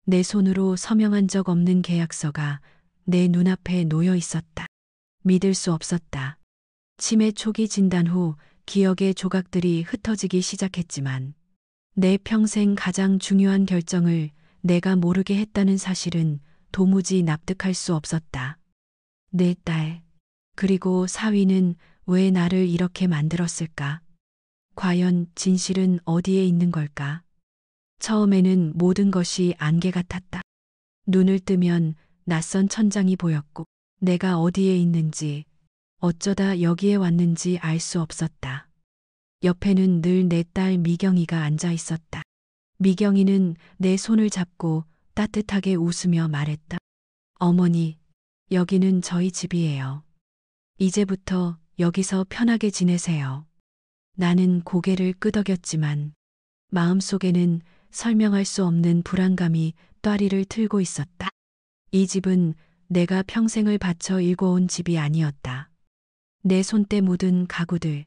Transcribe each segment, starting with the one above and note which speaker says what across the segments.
Speaker 1: 내 손으로 서명한 적 없는 계약서가 내 눈앞에 놓여 있었다. 믿을 수 없었다. 치매 초기 진단 후 기억의 조각들이 흩어지기 시작했지만 내 평생 가장 중요한 결정을 내가 모르게 했다는 사실은 도무지 납득할 수 없었다. 내 딸, 그리고 사위는 왜 나를 이렇게 만들었을까? 과연 진실은 어디에 있는 걸까? 처음에는 모든 것이 안개 같았다. 눈을 뜨면 낯선 천장이 보였고 내가 어디에 있는지 어쩌다 여기에 왔는지 알 수 없었다. 옆에는 늘 내 딸 미경이가 앉아 있었다. 미경이는 내 손을 잡고 따뜻하게 웃으며 말했다. 어머니, 여기는 저희 집이에요. 이제부터 여기서 편하게 지내세요. 나는 고개를 끄덕였지만 마음속에는 설명할 수 없는 불안감이 또아리를 틀고 있었다. 이 집은 내가 평생을 바쳐 일궈온 집이 아니었다. 내 손때 묻은 가구들,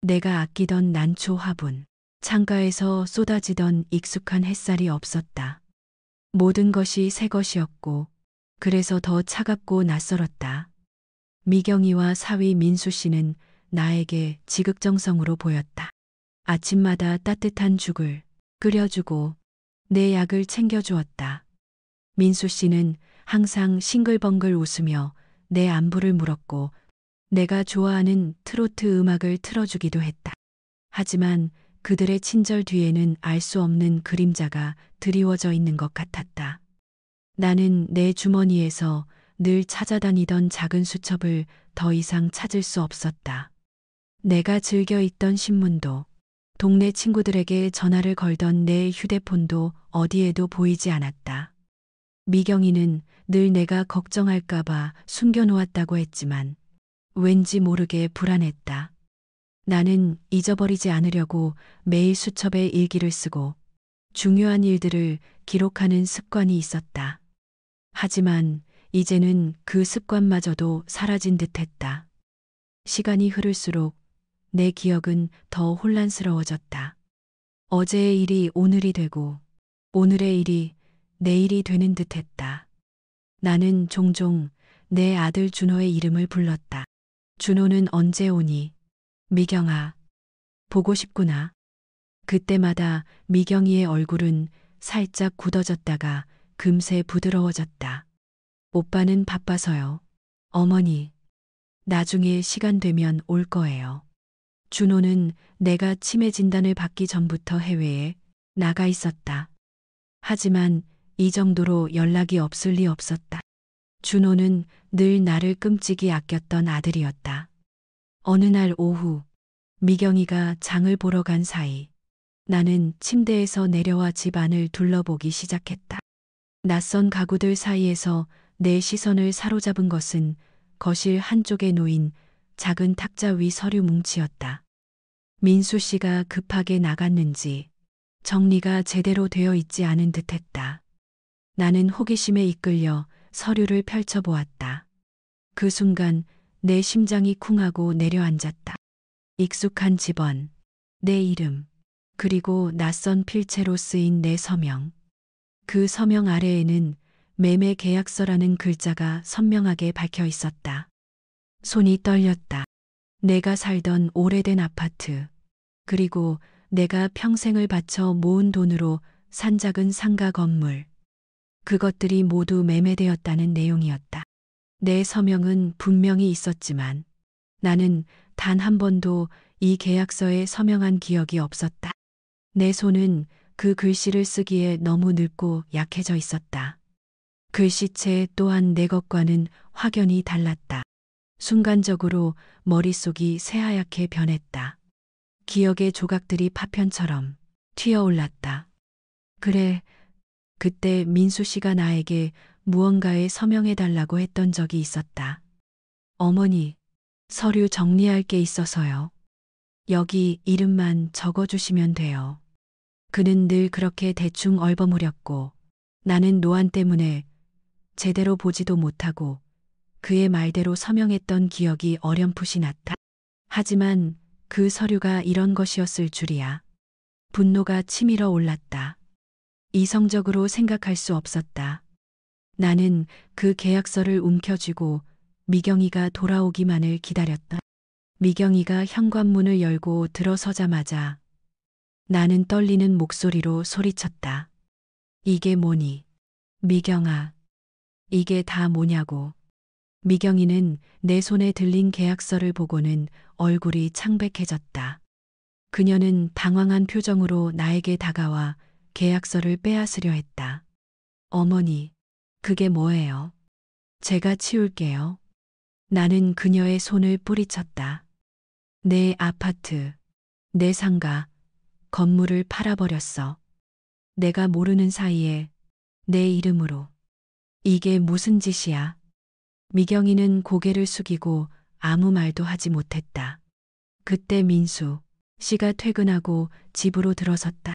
Speaker 1: 내가 아끼던 난초 화분, 창가에서 쏟아지던 익숙한 햇살이 없었다. 모든 것이 새 것이었고 그래서 더 차갑고 낯설었다. 미경이와 사위 민수 씨는 나에게 지극정성으로 보였다. 아침마다 따뜻한 죽을 끓여주고 내 약을 챙겨주었다. 민수 씨는 항상 싱글벙글 웃으며 내 안부를 물었고 내가 좋아하는 트로트 음악을 틀어주기도 했다. 하지만 그들의 친절 뒤에는 알 수 없는 그림자가 드리워져 있는 것 같았다. 나는 내 주머니에서 늘 찾아다니던 작은 수첩을 더 이상 찾을 수 없었다. 내가 즐겨 읽던 신문도, 동네 친구들에게 전화를 걸던 내 휴대폰도 어디에도 보이지 않았다. 미경이는 늘 내가 걱정할까봐 숨겨놓았다고 했지만 왠지 모르게 불안했다. 나는 잊어버리지 않으려고 매일 수첩에 일기를 쓰고 중요한 일들을 기록하는 습관이 있었다. 하지만 이제는 그 습관마저도 사라진 듯했다. 시간이 흐를수록 내 기억은 더 혼란스러워졌다. 어제의 일이 오늘이 되고 오늘의 일이 내일이 되는 듯했다. 나는 종종 내 아들 준호의 이름을 불렀다. 준호는 언제 오니? 미경아, 보고 싶구나. 그때마다 미경이의 얼굴은 살짝 굳어졌다가 금세 부드러워졌다. 오빠는 바빠서요. 어머니, 나중에 시간 되면 올 거예요. 준호는 내가 치매 진단을 받기 전부터 해외에 나가 있었다. 하지만 이 정도로 연락이 없을 리 없었다. 준호는 늘 나를 끔찍이 아꼈던 아들이었다. 어느 날 오후 미경이가 장을 보러 간 사이 나는 침대에서 내려와 집 안을 둘러보기 시작했다. 낯선 가구들 사이에서 내 시선을 사로잡은 것은 거실 한쪽에 놓인 작은 탁자 위 서류 뭉치였다. 민수 씨가 급하게 나갔는지 정리가 제대로 되어 있지 않은 듯했다. 나는 호기심에 이끌려 서류를 펼쳐보았다. 그 순간 내 심장이 쿵하고 내려앉았다. 익숙한 집원, 내 이름, 그리고 낯선 필체로 쓰인 내 서명. 그 서명 아래에는 매매 계약서라는 글자가 선명하게 박혀 있었다. 손이 떨렸다. 내가 살던 오래된 아파트, 그리고 내가 평생을 바쳐 모은 돈으로 산 작은 상가 건물. 그것들이 모두 매매되었다는 내용이었다. 내 서명은 분명히 있었지만 나는 단 한 번도 이 계약서에 서명한 기억이 없었다. 내 손은 그 글씨를 쓰기에 너무 늙고 약해져 있었다. 글씨체 또한 내 것과는 확연히 달랐다. 순간적으로 머릿속이 새하얗게 변했다. 기억의 조각들이 파편처럼 튀어올랐다. 그래, 그때 민수 씨가 나에게 무언가에 서명해달라고 했던 적이 있었다. 어머니, 서류 정리할 게 있어서요. 여기 이름만 적어주시면 돼요. 그는 늘 그렇게 대충 얼버무렸고 나는 노안 때문에 제대로 보지도 못하고 그의 말대로 서명했던 기억이 어렴풋이 났다. 하지만 그 서류가 이런 것이었을 줄이야. 분노가 치밀어 올랐다. 이성적으로 생각할 수 없었다. 나는 그 계약서를 움켜쥐고 미경이가 돌아오기만을 기다렸다. 미경이가 현관문을 열고 들어서자마자 나는 떨리는 목소리로 소리쳤다. 이게 뭐니? 미경아, 이게 다 뭐냐고. 미경이는 내 손에 들린 계약서를 보고는 얼굴이 창백해졌다. 그녀는 당황한 표정으로 나에게 다가와 계약서를 빼앗으려 했다. 어머니, 그게 뭐예요? 제가 치울게요. 나는 그녀의 손을 뿌리쳤다. 내 아파트, 내 상가, 건물을 팔아버렸어. 내가 모르는 사이에 내 이름으로. 이게 무슨 짓이야? 미경이는 고개를 숙이고 아무 말도 하지 못했다. 그때 민수 씨가 퇴근하고 집으로 들어섰다.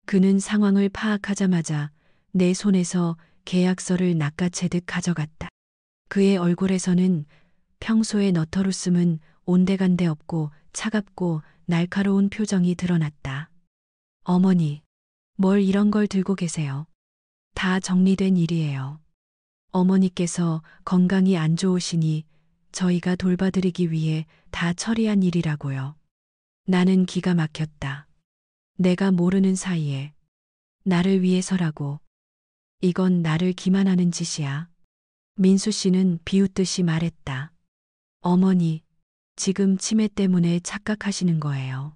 Speaker 1: 그는 상황을 파악하자마자 내 손에서 계약서를 낚아채듯 가져갔다. 그의 얼굴에서는 평소의 너터루씀은 온데간데 없고 차갑고 날카로운 표정이 드러났다. 어머니, 뭘 이런 걸 들고 계세요? 다 정리된 일이에요. 어머니께서 건강이 안 좋으시니 저희가 돌봐드리기 위해 다 처리한 일이라고요. 나는 기가 막혔다. 내가 모르는 사이에 나를 위해서라고. 이건 나를 기만하는 짓이야. 민수 씨는 비웃듯이 말했다. 어머니, 지금 치매 때문에 착각하시는 거예요.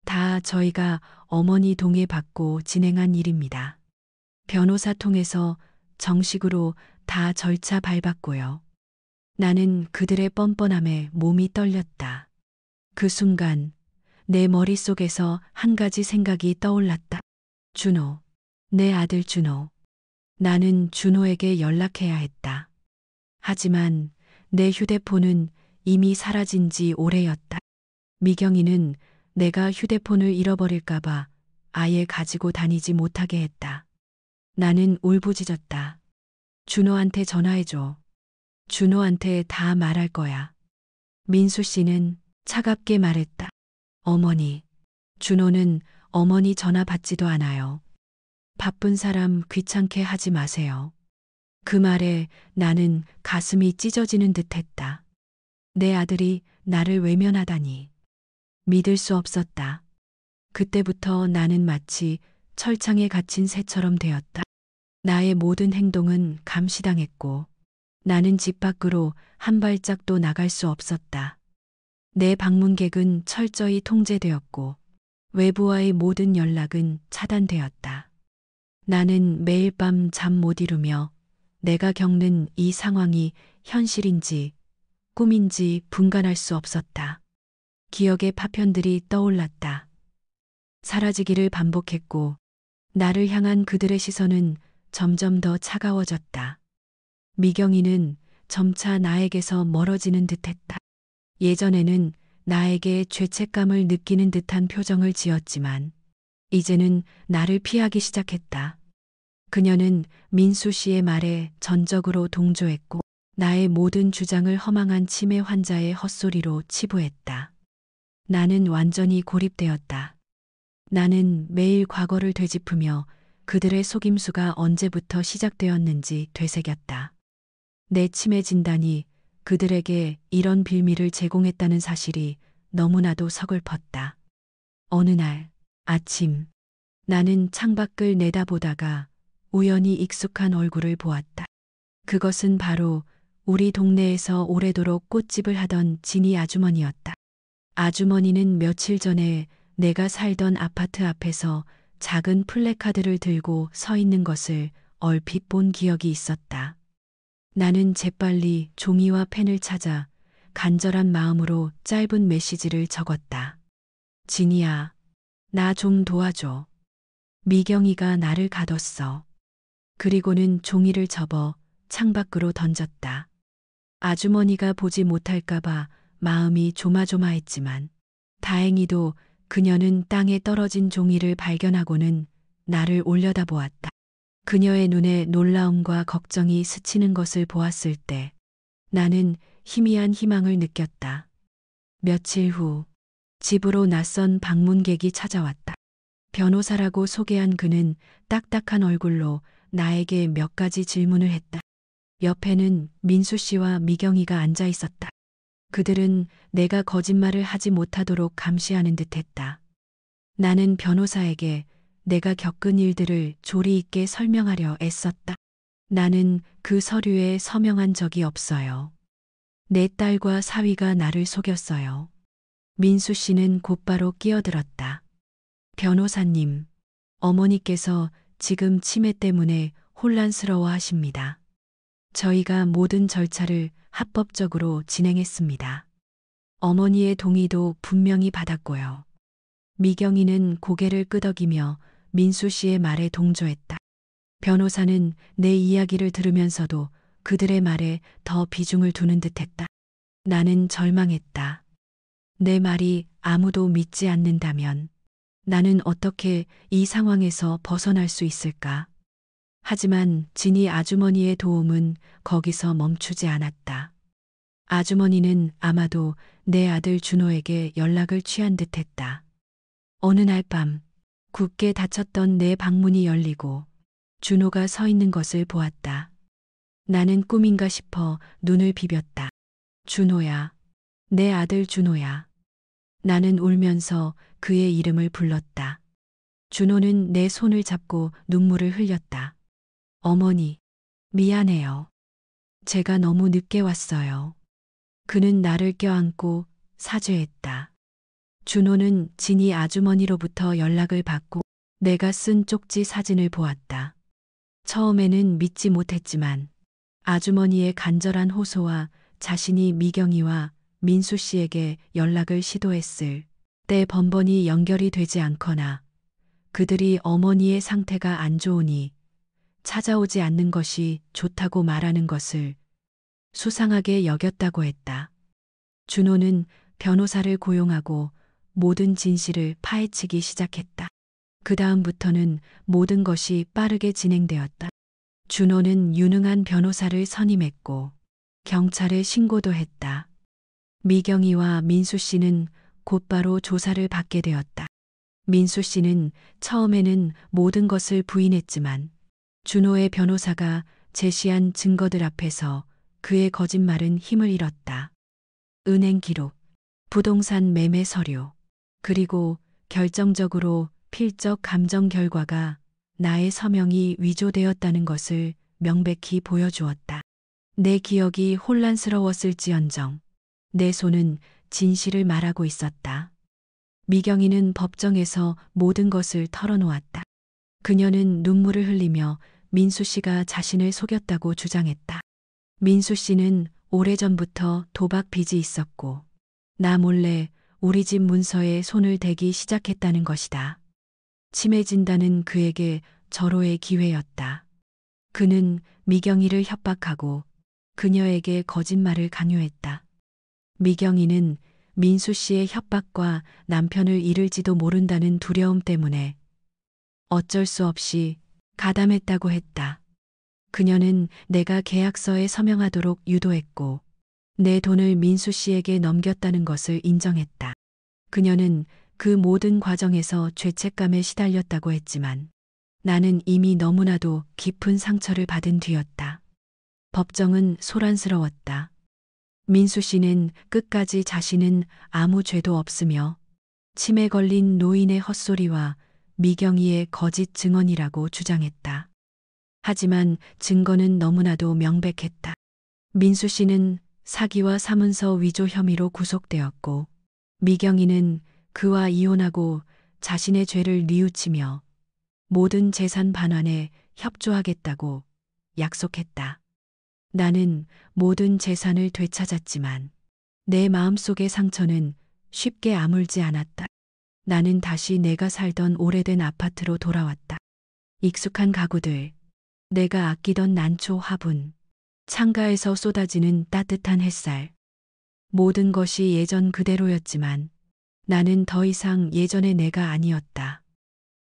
Speaker 1: 다 저희가 어머니 동의 받고 진행한 일입니다. 변호사 통해서 정식으로 다 절차 밟았고요. 나는 그들의 뻔뻔함에 몸이 떨렸다. 그 순간 내 머릿속에서 한 가지 생각이 떠올랐다. 준호, 내 아들 준호. 나는 준호에게 연락해야 했다. 하지만 내 휴대폰은 이미 사라진 지 오래였다. 미경이는 내가 휴대폰을 잃어버릴까봐 아예 가지고 다니지 못하게 했다. 나는 울부짖었다. 준호한테 전화해줘. 준호한테 다 말할 거야. 민수 씨는 차갑게 말했다. 어머니, 준호는 어머니 전화 받지도 않아요. 바쁜 사람 귀찮게 하지 마세요. 그 말에 나는 가슴이 찢어지는 듯 했다. 내 아들이 나를 외면하다니. 믿을 수 없었다. 그때부터 나는 마치 철창에 갇힌 새처럼 되었다. 나의 모든 행동은 감시당했고 나는 집 밖으로 한 발짝도 나갈 수 없었다. 내 방문객은 철저히 통제되었고 외부와의 모든 연락은 차단되었다. 나는 매일 밤 잠 못 이루며 내가 겪는 이 상황이 현실인지 꿈인지 분간할 수 없었다. 기억의 파편들이 떠올랐다. 사라지기를 반복했고 나를 향한 그들의 시선은 점점 더 차가워졌다. 미경이는 점차 나에게서 멀어지는 듯했다. 예전에는 나에게 죄책감을 느끼는 듯한 표정을 지었지만 이제는 나를 피하기 시작했다. 그녀는 민수 씨의 말에 전적으로 동조했고 나의 모든 주장을 허망한 치매 환자의 헛소리로 치부했다. 나는 완전히 고립되었다. 나는 매일 과거를 되짚으며 그들의 속임수가 언제부터 시작되었는지 되새겼다. 내 치매 진단이 그들에게 이런 빌미를 제공했다는 사실이 너무나도 서글펐다. 어느 날 아침 나는 창밖을 내다보다가 우연히 익숙한 얼굴을 보았다. 그것은 바로 우리 동네에서 오래도록 꽃집을 하던 진이 아주머니였다. 아주머니는 며칠 전에 내가 살던 아파트 앞에서 작은 플래카드를 들고 서 있는 것을 얼핏 본 기억이 있었다. 나는 재빨리 종이와 펜을 찾아 간절한 마음으로 짧은 메시지를 적었다. 진이야, 나 좀 도와줘. 미경이가 나를 가뒀어. 그리고는 종이를 접어 창밖으로 던졌다. 아주머니가 보지 못할까봐 마음이 조마조마했지만 다행히도 그녀는 땅에 떨어진 종이를 발견하고는 나를 올려다보았다. 그녀의 눈에 놀라움과 걱정이 스치는 것을 보았을 때 나는 희미한 희망을 느꼈다. 며칠 후 집으로 낯선 방문객이 찾아왔다. 변호사라고 소개한 그는 딱딱한 얼굴로 나에게 몇 가지 질문을 했다. 옆에는 민수 씨와 미경이가 앉아 있었다. 그들은 내가 거짓말을 하지 못하도록 감시하는 듯했다. 나는 변호사에게 내가 겪은 일들을 조리 있게 설명하려 애썼다. 나는 그 서류에 서명한 적이 없어요. 내 딸과 사위가 나를 속였어요. 민수 씨는 곧바로 끼어들었다. 변호사님, 어머니께서 지금 치매 때문에 혼란스러워 하십니다. 저희가 모든 절차를 합법적으로 진행했습니다. 어머니의 동의도 분명히 받았고요. 미경이는 고개를 끄덕이며 민수 씨의 말에 동조했다. 변호사는 내 이야기를 들으면서도 그들의 말에 더 비중을 두는 듯했다. 나는 절망했다. 내 말이 아무도 믿지 않는다면 나는 어떻게 이 상황에서 벗어날 수 있을까? 하지만 진희 아주머니의 도움은 거기서 멈추지 않았다. 아주머니는 아마도 내 아들 준호에게 연락을 취한 듯했다. 어느 날 밤 굳게 닫혔던 내 방문이 열리고 준호가 서 있는 것을 보았다. 나는 꿈인가 싶어 눈을 비볐다. 준호야, 내 아들 준호야. 나는 울면서 그의 이름을 불렀다. 준호는 내 손을 잡고 눈물을 흘렸다. 어머니, 미안해요. 제가 너무 늦게 왔어요. 그는 나를 껴안고 사죄했다. 준호는 진희 아주머니로부터 연락을 받고 내가 쓴 쪽지 사진을 보았다. 처음에는 믿지 못했지만 아주머니의 간절한 호소와 자신이 미경이와 민수 씨에게 연락을 시도했을 때 번번이 연결이 되지 않거나 그들이 어머니의 상태가 안 좋으니 찾아오지 않는 것이 좋다고 말하는 것을 수상하게 여겼다고 했다. 준호는 변호사를 고용하고 모든 진실을 파헤치기 시작했다. 그 다음부터는 모든 것이 빠르게 진행되었다. 준호는 유능한 변호사를 선임했고 경찰에 신고도 했다. 미경이와 민수 씨는 곧바로 조사를 받게 되었다. 민수 씨는 처음에는 모든 것을 부인했지만 준호의 변호사가 제시한 증거들 앞에서 그의 거짓말은 힘을 잃었다. 은행 기록, 부동산 매매 서류, 그리고 결정적으로 필적 감정 결과가 나의 서명이 위조되었다는 것을 명백히 보여주었다. 내 기억이 혼란스러웠을지언정 내 손은 진실을 말하고 있었다. 미경이는 법정에서 모든 것을 털어놓았다. 그녀는 눈물을 흘리며 민수 씨가 자신을 속였다고 주장했다. 민수 씨는 오래전부터 도박 빚이 있었고 나 몰래 우리 집 문서에 손을 대기 시작했다는 것이다. 치매진다는 그에게 절호의 기회였다. 그는 미경이를 협박하고 그녀에게 거짓말을 강요했다. 미경이는 민수 씨의 협박과 남편을 잃을지도 모른다는 두려움 때문에 어쩔 수 없이 가담했다고 했다. 그녀는 내가 계약서에 서명하도록 유도했고 내 돈을 민수 씨에게 넘겼다는 것을 인정했다. 그녀는 그 모든 과정에서 죄책감에 시달렸다고 했지만 나는 이미 너무나도 깊은 상처를 받은 뒤였다. 법정은 소란스러웠다. 민수 씨는 끝까지 자신은 아무 죄도 없으며 치매 걸린 노인의 헛소리와 미경이의 거짓 증언이라고 주장했다. 하지만 증거는 너무나도 명백했다. 민수 씨는 사기와 사문서 위조 혐의로 구속되었고 미경이는 그와 이혼하고 자신의 죄를 뉘우치며 모든 재산 반환에 협조하겠다고 약속했다. 나는 모든 재산을 되찾았지만 내 마음속의 상처는 쉽게 아물지 않았다. 나는 다시 내가 살던 오래된 아파트로 돌아왔다. 익숙한 가구들, 내가 아끼던 난초 화분, 창가에서 쏟아지는 따뜻한 햇살. 모든 것이 예전 그대로였지만 나는 더 이상 예전의 내가 아니었다.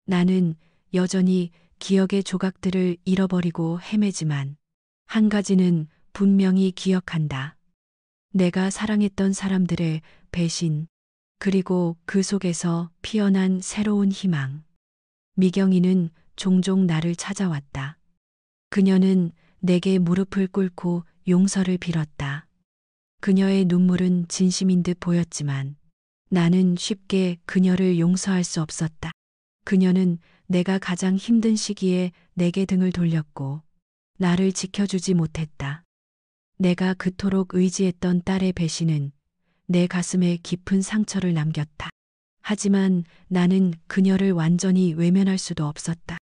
Speaker 1: 나는 여전히 기억의 조각들을 잃어버리고 헤매지만 한 가지는 분명히 기억한다. 내가 사랑했던 사람들의 배신, 그리고 그 속에서 피어난 새로운 희망. 미경이는 종종 나를 찾아왔다. 그녀는 내게 무릎을 꿇고 용서를 빌었다. 그녀의 눈물은 진심인 듯 보였지만 나는 쉽게 그녀를 용서할 수 없었다. 그녀는 내가 가장 힘든 시기에 내게 등을 돌렸고 나를 지켜주지 못했다. 내가 그토록 의지했던 딸의 배신은 내 가슴에 깊은 상처를 남겼다. 하지만 나는 그녀를 완전히 외면할 수도 없었다.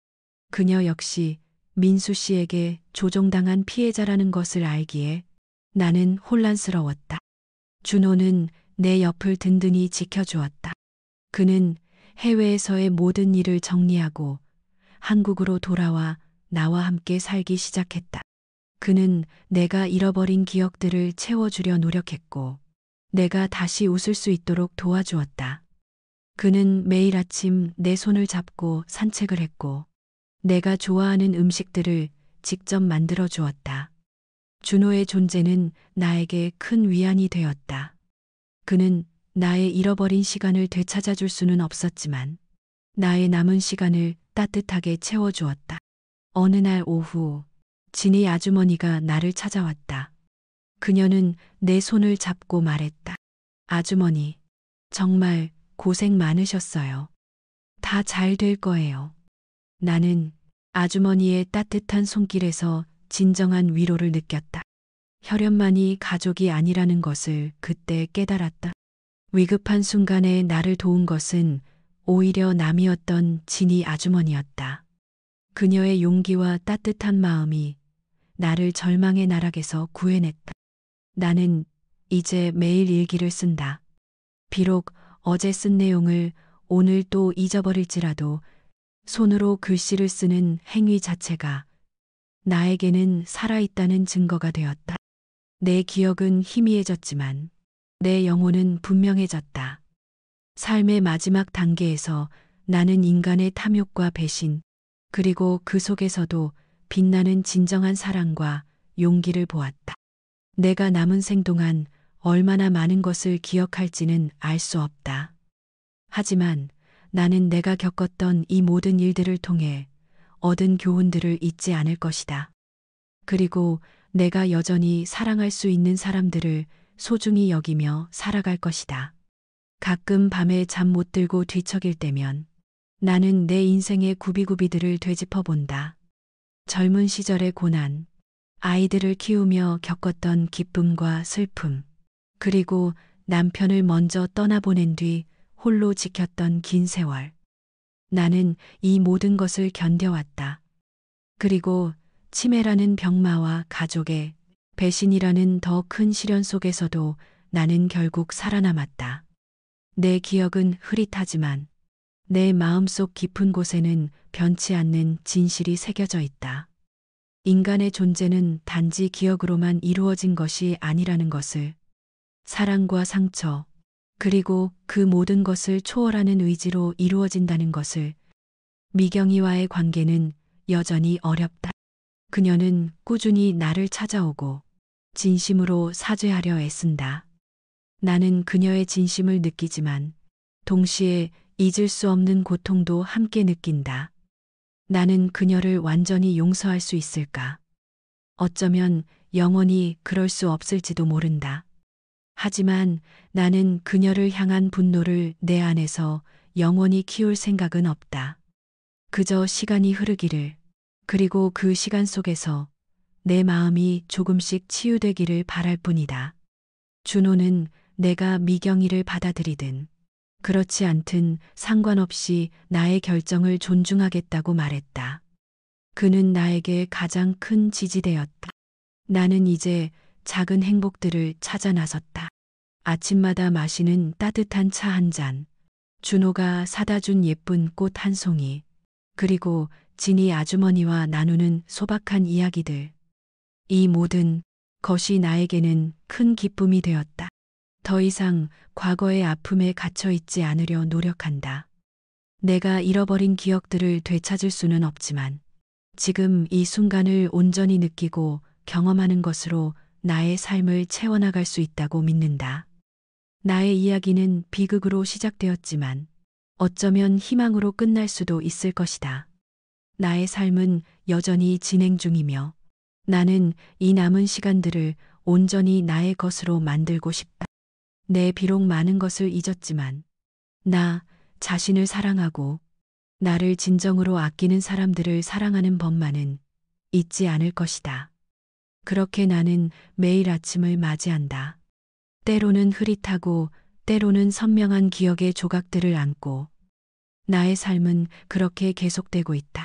Speaker 1: 그녀 역시 민수 씨에게 조종당한 피해자라는 것을 알기에 나는 혼란스러웠다. 준호는 내 옆을 든든히 지켜주었다. 그는 해외에서의 모든 일을 정리하고 한국으로 돌아와 나와 함께 살기 시작했다. 그는 내가 잃어버린 기억들을 채워주려 노력했고 내가 다시 웃을 수 있도록 도와주었다. 그는 매일 아침 내 손을 잡고 산책을 했고 내가 좋아하는 음식들을 직접 만들어 주었다. 준호의 존재는 나에게 큰 위안이 되었다. 그는 나의 잃어버린 시간을 되찾아 줄 수는 없었지만 나의 남은 시간을 따뜻하게 채워주었다. 어느 날 오후 진희 아주머니가 나를 찾아왔다. 그녀는 내 손을 잡고 말했다. 아주머니, 정말 고생 많으셨어요. 다 잘 될 거예요. 나는 아주머니의 따뜻한 손길에서 진정한 위로를 느꼈다. 혈연만이 가족이 아니라는 것을 그때 깨달았다. 위급한 순간에 나를 도운 것은 오히려 남이었던 진희 아주머니였다. 그녀의 용기와 따뜻한 마음이 나를 절망의 나락에서 구해냈다. 나는 이제 매일 일기를 쓴다. 비록 어제 쓴 내용을 오늘 또 잊어버릴지라도 손으로 글씨를 쓰는 행위 자체가 나에게는 살아있다는 증거가 되었다. 내 기억은 희미해졌지만 내 영혼은 분명해졌다. 삶의 마지막 단계에서 나는 인간의 탐욕과 배신, 그리고 그 속에서도 빛나는 진정한 사랑과 용기를 보았다. 내가 남은 생 동안 얼마나 많은 것을 기억할지는 알 수 없다. 하지만 나는 내가 겪었던 이 모든 일들을 통해 얻은 교훈들을 잊지 않을 것이다. 그리고 내가 여전히 사랑할 수 있는 사람들을 소중히 여기며 살아갈 것이다. 가끔 밤에 잠 못 들고 뒤척일 때면 나는 내 인생의 구비구비들을 되짚어 본다. 젊은 시절의 고난, 아이들을 키우며 겪었던 기쁨과 슬픔, 그리고 남편을 먼저 떠나보낸 뒤 홀로 지켰던 긴 세월. 나는 이 모든 것을 견뎌왔다. 그리고 치매라는 병마와 가족의 배신이라는 더 큰 시련 속에서도 나는 결국 살아남았다. 내 기억은 흐릿하지만 내 마음속 깊은 곳에는 변치 않는 진실이 새겨져 있다. 인간의 존재는 단지 기억으로만 이루어진 것이 아니라는 것을, 사랑과 상처, 그리고 그 모든 것을 초월하는 의지로 이루어진다는 것을. 미경이와의 관계는 여전히 어렵다. 그녀는 꾸준히 나를 찾아오고 진심으로 사죄하려 애쓴다. 나는 그녀의 진심을 느끼지만 동시에 잊을 수 없는 고통도 함께 느낀다. 나는 그녀를 완전히 용서할 수 있을까? 어쩌면 영원히 그럴 수 없을지도 모른다. 하지만 나는 그녀를 향한 분노를 내 안에서 영원히 키울 생각은 없다. 그저 시간이 흐르기를, 그리고 그 시간 속에서 내 마음이 조금씩 치유되기를 바랄 뿐이다. 준호는 내가 미경이를 받아들이든 그렇지 않든 상관없이 나의 결정을 존중하겠다고 말했다. 그는 나에게 가장 큰 지지대였다. 나는 이제 작은 행복들을 찾아 나섰다. 아침마다 마시는 따뜻한 차 한 잔, 준호가 사다 준 예쁜 꽃 한 송이, 그리고 진희 아주머니와 나누는 소박한 이야기들. 이 모든 것이 나에게는 큰 기쁨이 되었다. 더 이상 과거의 아픔에 갇혀 있지 않으려 노력한다. 내가 잃어버린 기억들을 되찾을 수는 없지만 지금 이 순간을 온전히 느끼고 경험하는 것으로 나의 삶을 채워나갈 수 있다고 믿는다. 나의 이야기는 비극으로 시작되었지만 어쩌면 희망으로 끝날 수도 있을 것이다. 나의 삶은 여전히 진행 중이며 나는 이 남은 시간들을 온전히 나의 것으로 만들고 싶다. 내 비록 많은 것을 잊었지만 나 자신을 사랑하고 나를 진정으로 아끼는 사람들을 사랑하는 법만은 잊지 않을 것이다. 그렇게 나는 매일 아침을 맞이한다. 때로는 흐릿하고 때로는 선명한 기억의 조각들을 안고 나의 삶은 그렇게 계속되고 있다.